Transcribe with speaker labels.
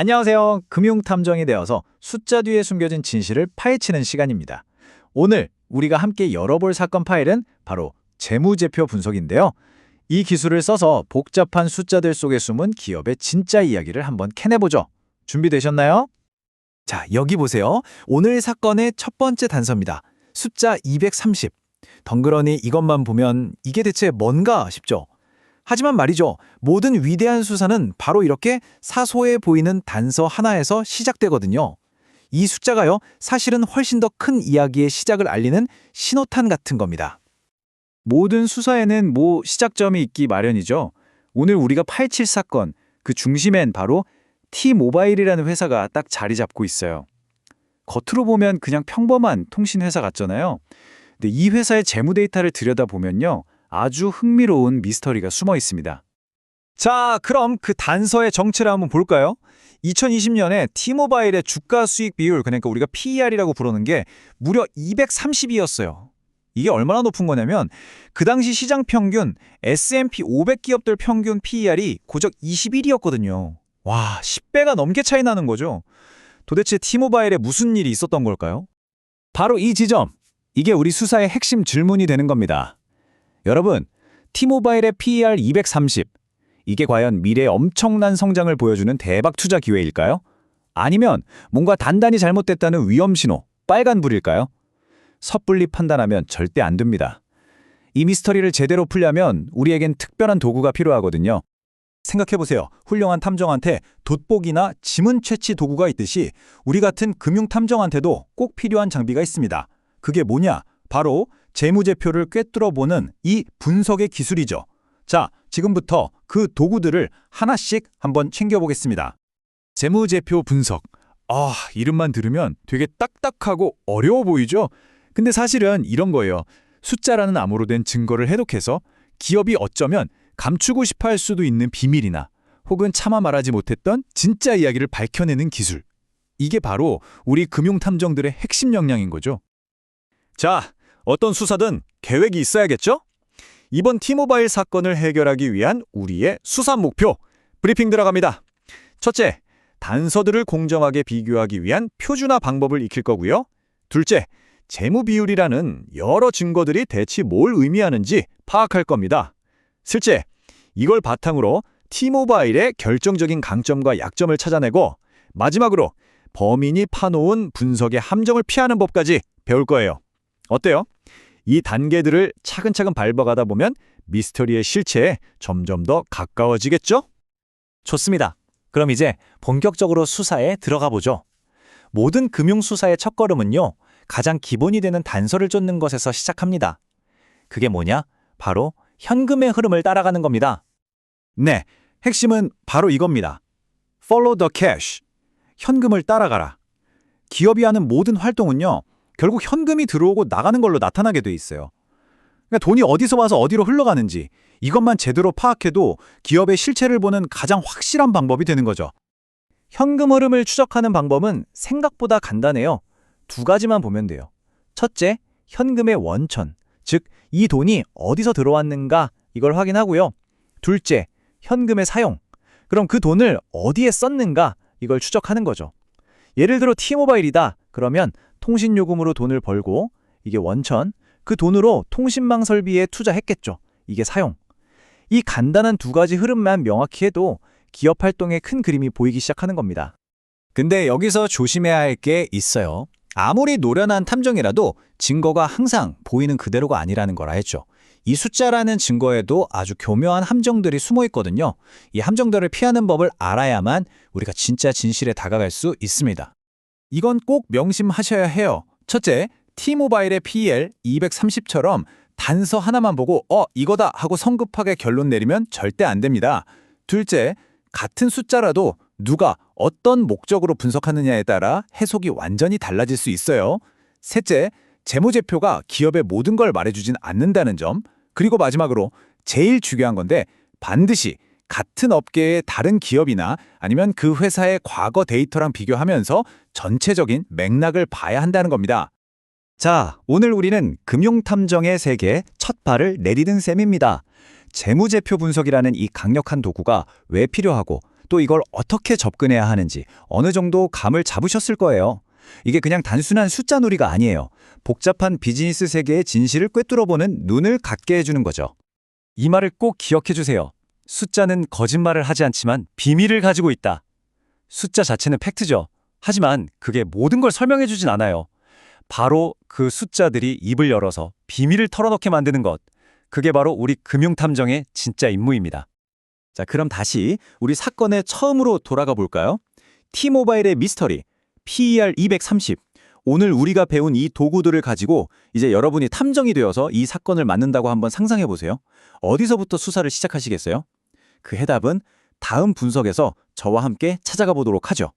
Speaker 1: 안녕하세요. 금융탐정이 되어서 숫자 뒤에 숨겨진 진실을 파헤치는 시간입니다. 오늘 우리가 함께 열어볼 사건 파일은 바로 재무제표 분석인데요. 이 기술을 써서 복잡한 숫자들 속에 숨은 기업의 진짜 이야기를 한번 캐내보죠. 준비되셨나요? 자, 여기 보세요. 오늘 사건의 첫 번째 단서입니다. 숫자 230. 덩그러니 이것만 보면 이게 대체 뭔가 싶죠? 하지만 말이죠. 모든 위대한 수사는 바로 이렇게 사소해 보이는 단서 하나에서 시작되거든요. 이 숫자가요, 사실은 훨씬 더 큰 이야기의 시작을 알리는 신호탄 같은 겁니다. 모든 수사에는 시작점이 있기 마련이죠. 오늘 우리가 파헤칠 사건, 그 중심엔 바로 T-모바일이라는 회사가 딱 자리 잡고 있어요. 겉으로 보면 그냥 평범한 통신회사 같잖아요. 근데 이 회사의 재무 데이터를 들여다보면요, 아주 흥미로운 미스터리가 숨어 있습니다. 자, 그럼 그 단서의 정체를 한번 볼까요? 2020년에 T-모바일의 주가 수익 비율, 그러니까 우리가 PER이라고 부르는 게 무려 230이었어요. 이게 얼마나 높은 거냐면 그 당시 시장 평균 S&P 500 기업들 평균 PER이 고작 21이었거든요. 와, 10배가 넘게 차이 나는 거죠. 도대체 T-모바일에 무슨 일이 있었던 걸까요? 바로 이 지점, 이게 우리 수사의 핵심 질문이 되는 겁니다. 여러분, T-모바일의 PER 230, 이게 과연 미래의 엄청난 성장을 보여주는 대박 투자 기회일까요? 아니면 뭔가 단단히 잘못됐다는 위험 신호, 빨간불일까요? 섣불리 판단하면 절대 안 됩니다. 이 미스터리를 제대로 풀려면 우리에겐 특별한 도구가 필요하거든요. 생각해보세요. 훌륭한 탐정한테 돋보기나 지문 채취 도구가 있듯이 우리 같은 금융탐정한테도 꼭 필요한 장비가 있습니다. 그게 뭐냐? 바로 재무제표를 꿰뚫어보는 이 분석의 기술이죠. 자, 지금부터 그 도구들을 하나씩 한번 챙겨보겠습니다. 재무제표 분석. 이름만 들으면 되게 딱딱하고 어려워 보이죠? 근데 사실은 이런 거예요. 숫자라는 암호로 된 증거를 해독해서 기업이 어쩌면 감추고 싶어 할 수도 있는 비밀이나 혹은 차마 말하지 못했던 진짜 이야기를 밝혀내는 기술. 이게 바로 우리 금융탐정들의 핵심 역량인 거죠. 자, 어떤 수사든 계획이 있어야겠죠? 이번 T-모바일 사건을 해결하기 위한 우리의 수사 목표, 브리핑 들어갑니다. 첫째, 단서들을 공정하게 비교하기 위한 표준화 방법을 익힐 거고요. 둘째, 재무 비율이라는 여러 증거들이 대체 뭘 의미하는지 파악할 겁니다. 셋째, 이걸 바탕으로 T-모바일의 결정적인 강점과 약점을 찾아내고 마지막으로 범인이 파놓은 분석의 함정을 피하는 법까지 배울 거예요. 어때요? 이 단계들을 차근차근 밟아가다 보면 미스터리의 실체에 점점 더 가까워지겠죠? 좋습니다. 그럼 이제 본격적으로 수사에 들어가 보죠. 모든 금융수사의 첫걸음은요, 가장 기본이 되는 단서를 쫓는 것에서 시작합니다. 그게 뭐냐? 바로 현금의 흐름을 따라가는 겁니다. 네, 핵심은 바로 이겁니다. Follow the cash. 현금을 따라가라. 기업이 하는 모든 활동은요, 결국 현금이 들어오고 나가는 걸로 나타나게 돼 있어요. 그러니까 돈이 어디서 와서 어디로 흘러가는지 이것만 제대로 파악해도 기업의 실체를 보는 가장 확실한 방법이 되는 거죠. 현금 흐름을 추적하는 방법은 생각보다 간단해요. 두 가지만 보면 돼요. 첫째, 현금의 원천, 즉 이 돈이 어디서 들어왔는가 이걸 확인하고요. 둘째, 현금의 사용, 그럼 그 돈을 어디에 썼는가 이걸 추적하는 거죠. 예를 들어 T-모바일이다. 그러면 통신요금으로 돈을 벌고 이게 원천, 그 돈으로 통신망 설비에 투자했겠죠. 이게 사용. 이 간단한 두 가지 흐름만 명확히 해도 기업 활동의 큰 그림이 보이기 시작하는 겁니다. 근데 여기서 조심해야 할 게 있어요. 아무리 노련한 탐정이라도 증거가 항상 보이는 그대로가 아니라는 걸 알죠. 이 숫자라는 증거에도 아주 교묘한 함정들이 숨어 있거든요. 이 함정들을 피하는 법을 알아야만 우리가 진짜 진실에 다가갈 수 있습니다. 이건 꼭 명심하셔야 해요. 첫째, T-모바일의 PER 230처럼 단서 하나만 보고 이거다 하고 성급하게 결론 내리면 절대 안 됩니다. 둘째, 같은 숫자라도 누가 어떤 목적으로 분석하느냐에 따라 해석이 완전히 달라질 수 있어요. 셋째, 재무제표가 기업의 모든 걸 말해주진 않는다는 점. 그리고 마지막으로 제일 중요한 건데 반드시 같은 업계의 다른 기업이나 아니면 그 회사의 과거 데이터랑 비교하면서 전체적인 맥락을 봐야 한다는 겁니다. 자, 오늘 우리는 금융탐정의 세계에 첫 발을 내디딘 셈입니다. 재무제표 분석이라는 이 강력한 도구가 왜 필요하고
Speaker 2: 또 이걸 어떻게 접근해야 하는지 어느 정도 감을 잡으셨을 거예요. 이게 그냥 단순한 숫자 놀이가 아니에요. 복잡한 비즈니스 세계의 진실을 꿰뚫어보는 눈을 갖게 해주는 거죠. 이 말을 꼭 기억해 주세요. 숫자는 거짓말을 하지 않지만 비밀을 가지고 있다. 숫자 자체는 팩트죠. 하지만 그게 모든 걸 설명해 주진 않아요. 바로 그 숫자들이 입을 열어서 비밀을 털어놓게 만드는 것. 그게 바로 우리 금융탐정의 진짜 임무입니다.
Speaker 1: 자, 그럼 다시 우리 사건의 처음으로 돌아가 볼까요? T모바일의 미스터리, PER 230. 오늘 우리가 배운 이 도구들을 가지고 이제 여러분이 탐정이 되어서 이 사건을 맡는다고 한번 상상해 보세요. 어디서부터 수사를 시작하시겠어요? 그 해답은 다음 분석에서 저와 함께 찾아가 보도록 하죠.